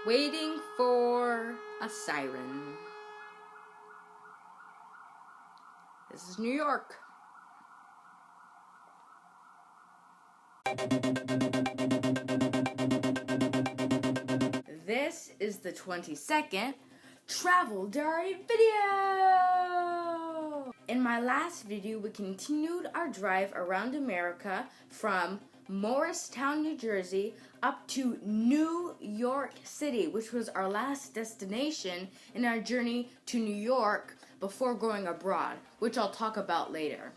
Waiting for a siren. This is New York. This is the 22nd travel diary video. In my last video, we continued our drive around America from Morristown, New Jersey, up to New York City, which was our last destination in our journey to New York before going abroad, which I'll talk about later.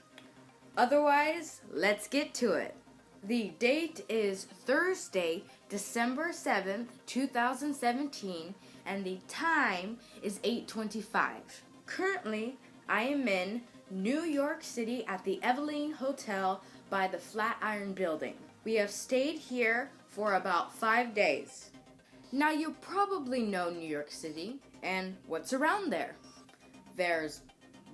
Otherwise, let's get to it. The date is Thursday, December 7th, 2017, and the time is 8:25. Currently, I am in New York City at the Eveline Hotel by the Flatiron Building. We have stayed here for about 5 days. Now, you probably know New York City and what's around there. There's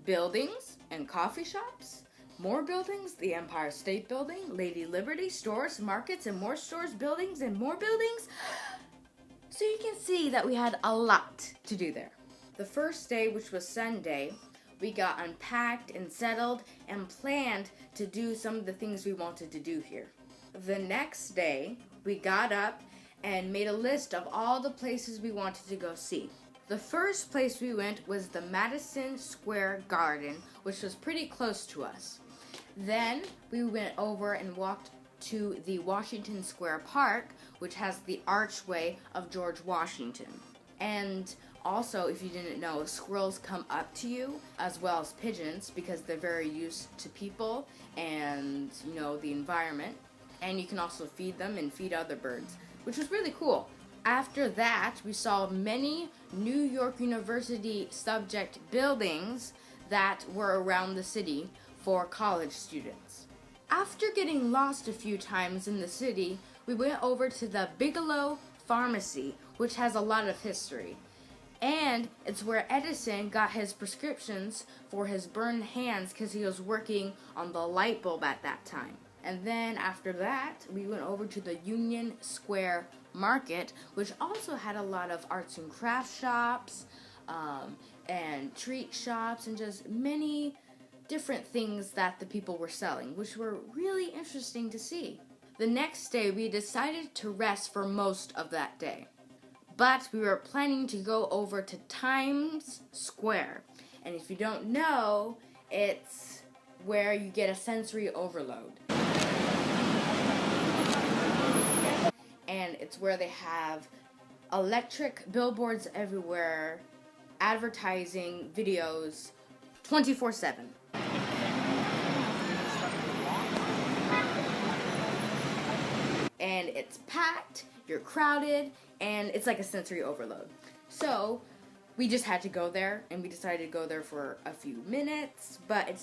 buildings and coffee shops, more buildings, the Empire State Building, Lady Liberty, stores, markets, and more stores, buildings, and more buildings. So you can see that we had a lot to do there. The first day, which was Sunday, we got unpacked and settled and planned to do some of the things we wanted to do here. The next day, we got up and made a list of all the places we wanted to go see. The first place we went was the Madison Square Garden, which was pretty close to us. Then we went over and walked to the Washington Square Park, which has the archway of George Washington. And also, if you didn't know, squirrels come up to you as well as pigeons because they're very used to people and, the environment. And you can also feed them and feed other birds, which was really cool. After that, we saw many New York University subject buildings that were around the city for college students. After getting lost a few times in the city, we went over to the Bigelow Pharmacy, which has a lot of history. And it's where Edison got his prescriptions for his burned hands because he was working on the light bulb at that time. And then after that, we went over to the Union Square Market, which also had a lot of arts and crafts shops, and treat shops, and just many different things that the people were selling, which were really interesting to see. The next day, we decided to rest for most of that day. But we were planning to go over to Times Square. And if you don't know, it's where you get a sensory overload. And it's where they have electric billboards everywhere, advertising, videos, 24/7. And it's packed, you're crowded, and it's like a sensory overload. So we just had to go there, and we decided to go there for a few minutes, but it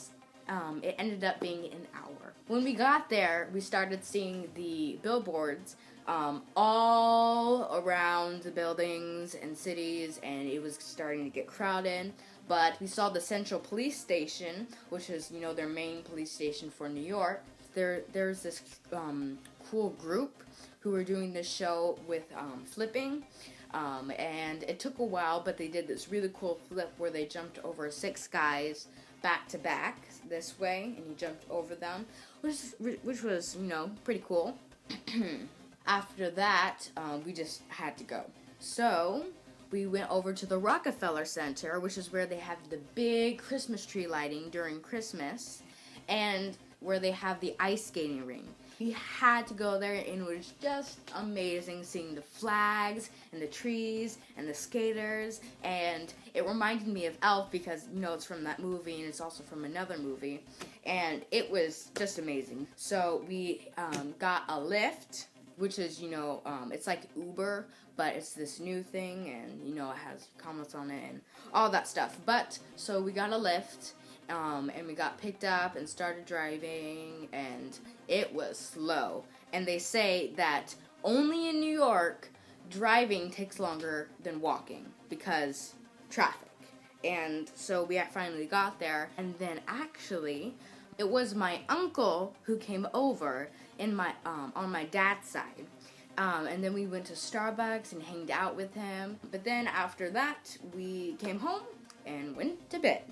ended up being an hour. When we got there, we started seeing the billboards all around the buildings and cities, and it was starting to get crowded. But we saw the Central Police Station, which is, their main police station for New York. There's this cool group who were doing this show with flipping, and it took a while, but they did this really cool flip where they jumped over 6 guys back to back this way, and he jumped over them, which was, pretty cool. After that, we just had to go. So we went over to the Rockefeller Center, which is where they have the big Christmas tree lighting during Christmas, and where they have the ice skating ring. We had to go there, and it was just amazing seeing the flags and the trees and the skaters, and it reminded me of Elf because, it's from that movie, and it's also from another movie, and it was just amazing. So we got a Lyft, which is, it's like Uber, but it's this new thing, and, it has comments on it and all that stuff. But, so we got a Lyft, and we got picked up and started driving, and it was slow. And they say that only in New York, driving takes longer than walking because traffic. And so we finally got there, and then actually, it was my uncle who came over on my dad's side. And then we went to Starbucks and hanged out with him. But then after that, we came home and went to bed.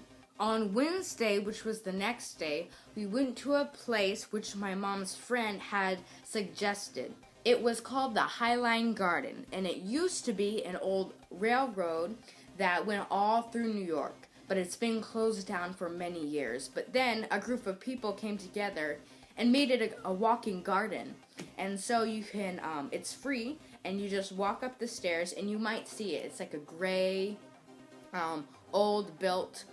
On Wednesday, which was the next day, we went to a place which my mom's friend had suggested. It was called the Highline Garden, and it used to be an old railroad that went all through New York, but it's been closed down for many years. But then a group of people came together and made it a walking garden. And so you can, it's free, and you just walk up the stairs, and you might see it. It's like a gray, old built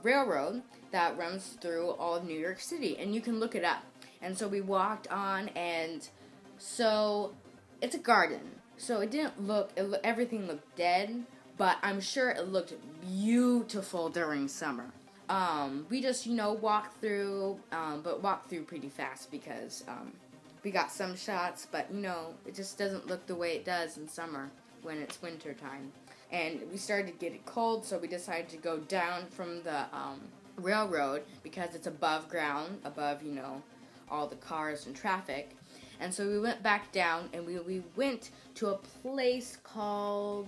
railroad that runs through all of New York City, and you can look it up. And so we walked on, and so it's a garden. So it didn't look, everything looked dead, but I'm sure it looked beautiful during summer. We just, walked through, but walked through pretty fast because we got some shots, but it just doesn't look the way it does in summer when it's winter time. And we started to get it cold, so we decided to go down from the railroad because it's above ground, above, all the cars and traffic. And so we went back down, and we went to a place called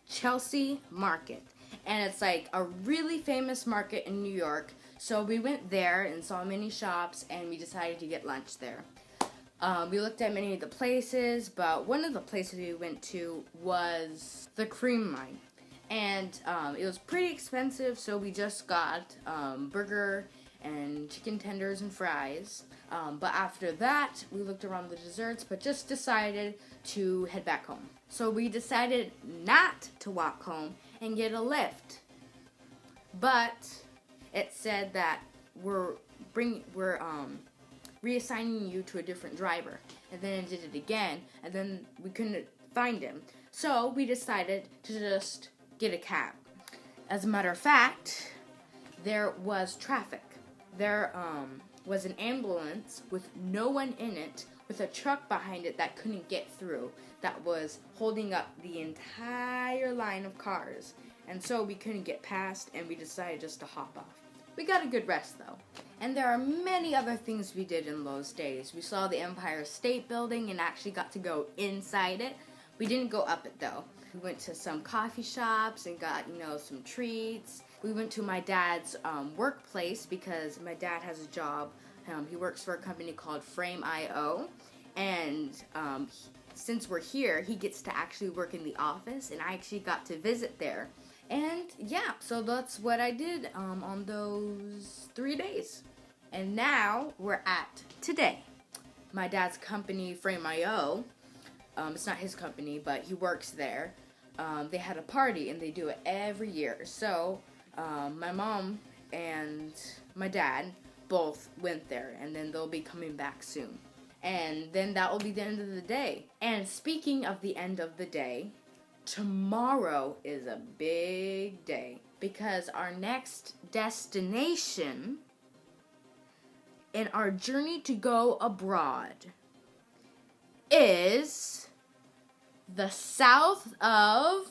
Chelsea Market. And it's like a really famous market in New York. So we went there and saw many shops, and we decided to get lunch there. We looked at many of the places, but one of the places we went to was the cream mine. And it was pretty expensive, so we just got burger and chicken tenders and fries. But after that, we looked around the desserts, but just decided to head back home. So we decided not to walk home and get a lift. But it said that we're reassigning you to a different driver. And then it did it again, and then we couldn't find him. So we decided to just get a cab. As a matter of fact, there was traffic. There was an ambulance with no one in it, with a truck behind it that couldn't get through, that was holding up the entire line of cars. And so we couldn't get past, and we decided just to hop off. We got a good rest, though. And there are many other things we did in those days. We saw the Empire State Building and actually got to go inside it. We didn't go up it, though. We went to some coffee shops and got, some treats. We went to my dad's workplace because my dad has a job. He works for a company called Frame.io. And since we're here, he gets to actually work in the office, and I actually got to visit there. And yeah, so that's what I did on those 3 days. And now we're at today. My dad's company, Frame.io, it's not his company, but he works there. They had a party, and they do it every year. So my mom and my dad both went there, and then they'll be coming back soon. And then that will be the end of the day. And speaking of the end of the day, tomorrow is a big day because our next destination in our journey to go abroad is the south of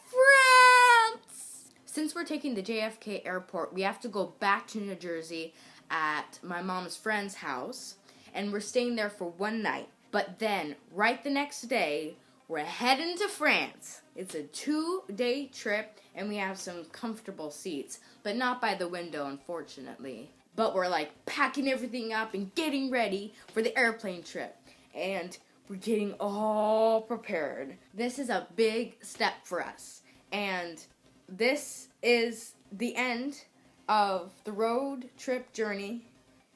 France. Since we're taking the JFK airport, we have to go back to New Jersey at my mom's friend's house, and we're staying there for one night. But then, right the next day, we're heading to France. It's a 2-day trip, and we have some comfortable seats, but not by the window, unfortunately. But we're packing everything up and getting ready for the airplane trip. And we're getting all prepared. This is a big step for us. And this is the end of the road trip journey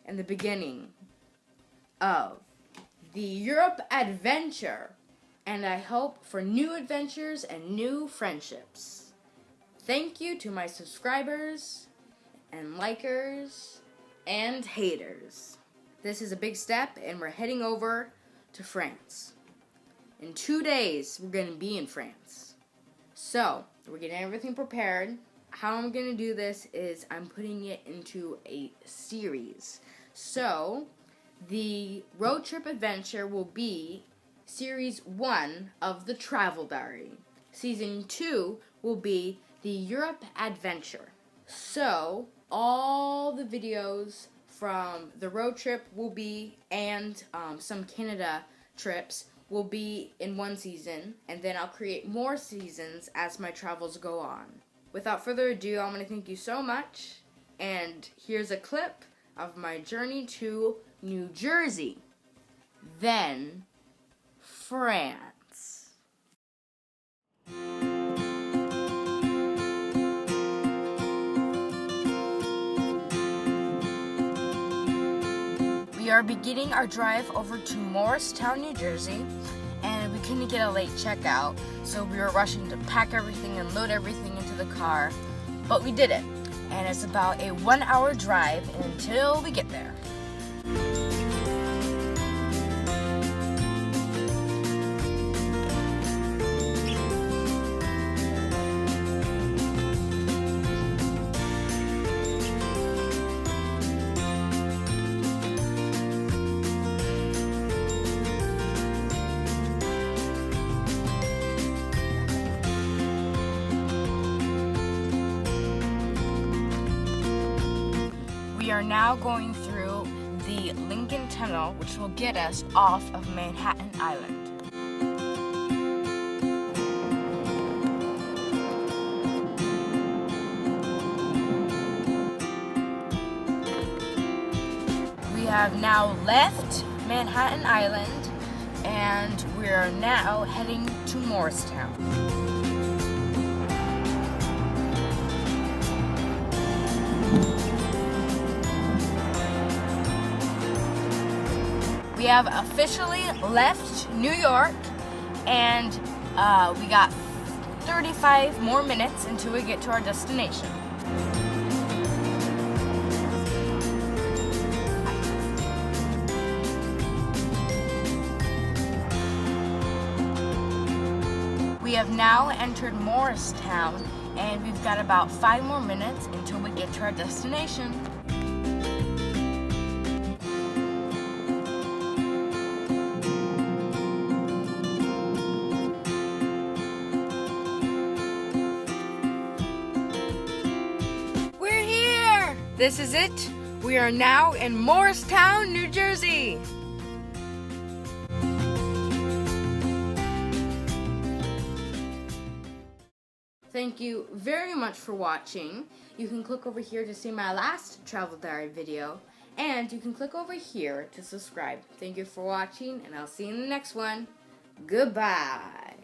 and the beginning of the Europe adventure. And I hope for new adventures and new friendships. Thank you to my subscribers and likers and haters. This is a big step, and we're heading over to France. In 2 days, we're going to be in France. So, we're getting everything prepared. How I'm going to do this is I'm putting it into a series. So, the road trip adventure will be Series 1 of the Travel Diary. Season 2 will be the Europe Adventure. So, all the videos from the road trip will be, and some Canada trips will be in one season, and then I'll create more seasons as my travels go on. Without further ado, I want to thank you so much, and here's a clip of my journey to New Jersey, then France. We are beginning our drive over to Morristown, New Jersey, and we couldn't get a late checkout, so we were rushing to pack everything and load everything into the car, but we did it, and it's about a 1-hour drive until we get there. We are now going through the Lincoln Tunnel, which will get us off of Manhattan Island. We have now left Manhattan Island, and we are now heading to Morristown. We have officially left New York, and we got 35 more minutes until we get to our destination. We have now entered Morristown, and we've got about 5 more minutes until we get to our destination. This is it. We are now in Morristown, New Jersey. Thank you very much for watching. You can click over here to see my last travel diary video, and you can click over here to subscribe. Thank you for watching, and I'll see you in the next one. Goodbye.